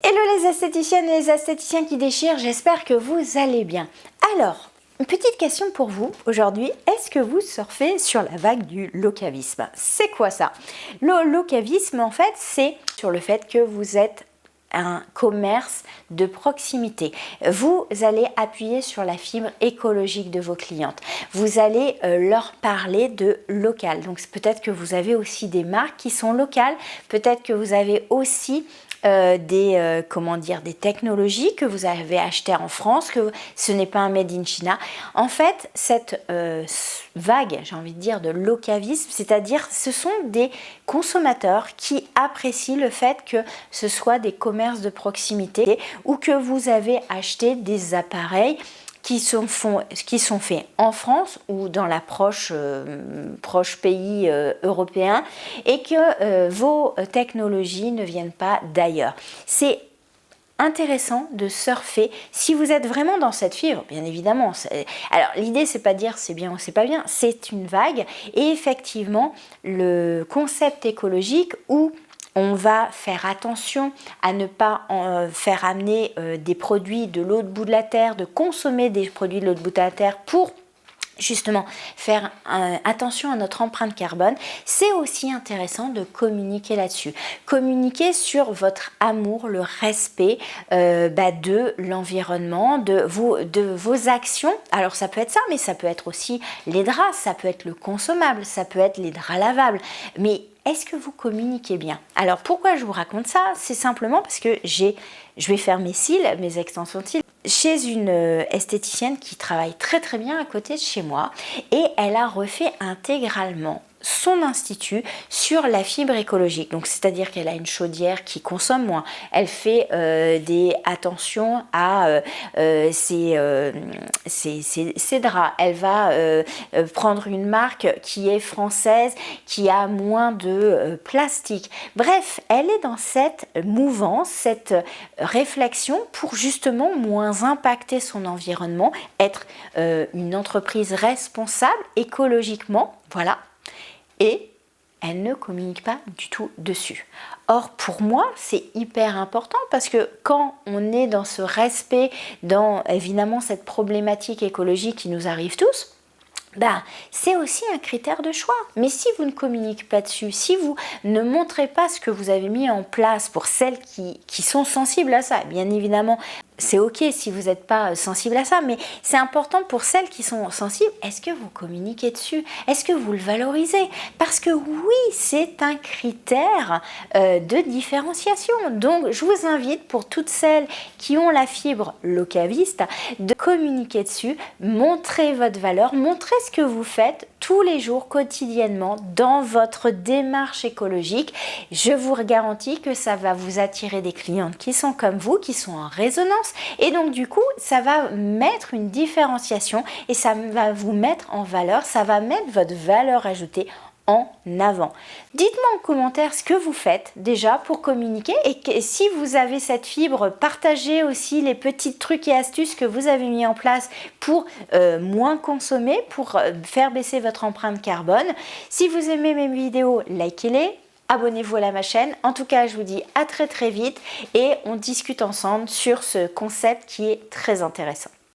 Hello les esthéticiennes et les esthéticiens qui déchirent, j'espère que vous allez bien. Alors, une petite question pour vous aujourd'hui, est-ce que vous surfez sur la vague du locavisme? C'est quoi ça? Le locavisme en fait, c'est sur le fait que vous êtes un commerce de proximité. Vous allez appuyer sur la fibre écologique de vos clientes. Vous allez leur parler de local. Donc peut-être que vous avez aussi des marques qui sont locales, peut-être que vous avez aussi des technologies que vous avez achetées en France, que ce n'est pas un made in China. En fait, cette vague, j'ai envie de dire, de locavisme, c'est-à-dire ce sont des consommateurs qui apprécient le fait que ce soit des commerces de proximité ou que vous avez acheté des appareils qui sont faits en France ou dans la proche pays européen et que vos technologies ne viennent pas d'ailleurs. C'est intéressant de surfer si vous êtes vraiment dans cette fibre, bien évidemment. Alors l'idée c'est pas de dire c'est bien ou c'est pas bien, c'est une vague et effectivement le concept écologique où on va faire attention à ne pas faire amener des produits de l'autre bout de la terre, de consommer des produits de l'autre bout de la terre pour justement faire attention à notre empreinte carbone. C'est aussi intéressant de communiquer là-dessus. Communiquer sur votre amour, le respect de l'environnement, de vos actions. Alors ça peut être ça, mais ça peut être aussi les draps, ça peut être le consommable, ça peut être les draps lavables. Mais est-ce que vous communiquez bien? Alors pourquoi je vous raconte ça? C'est simplement parce que je vais faire mes cils, mes extensions de cils, chez une esthéticienne qui travaille très très bien à côté de chez moi et elle a refait intégralement son institut sur la fibre écologique. Donc c'est-à-dire qu'elle a une chaudière qui consomme moins. Elle fait attention à ses draps. Elle va prendre une marque qui est française, qui a moins de plastique. Bref, elle est dans cette mouvance, cette réflexion pour justement moins impacter son environnement, être une entreprise responsable écologiquement, voilà. Et elle ne communique pas du tout dessus. Or, pour moi, c'est hyper important parce que quand on est dans ce respect, dans évidemment cette problématique écologique qui nous arrive tous, c'est aussi un critère de choix. Mais si vous ne communiquez pas dessus, si vous ne montrez pas ce que vous avez mis en place pour celles qui sont sensibles à ça, bien évidemment, c'est ok si vous n'êtes pas sensible à ça, mais c'est important pour celles qui sont sensibles. Est-ce que vous communiquez dessus? Est-ce que vous le valorisez? Parce que oui, c'est un critère de différenciation. Donc, je vous invite pour toutes celles qui ont la fibre locaviste de communiquer dessus, montrer votre valeur, montrer ce que vous faites tous les jours, quotidiennement, dans votre démarche écologique. Je vous garantis que ça va vous attirer des clientes qui sont comme vous, qui sont en résonance. Et donc du coup, ça va mettre une différenciation et ça va vous mettre en valeur, ça va mettre votre valeur ajoutée en avant. Dites-moi en commentaire ce que vous faites déjà pour communiquer et si vous avez cette fibre, partagez aussi les petits trucs et astuces que vous avez mis en place pour moins consommer, pour faire baisser votre empreinte carbone. Si vous aimez mes vidéos, likez-les. Abonnez-vous à ma chaîne. En tout cas, je vous dis à très très vite et on discute ensemble sur ce concept qui est très intéressant.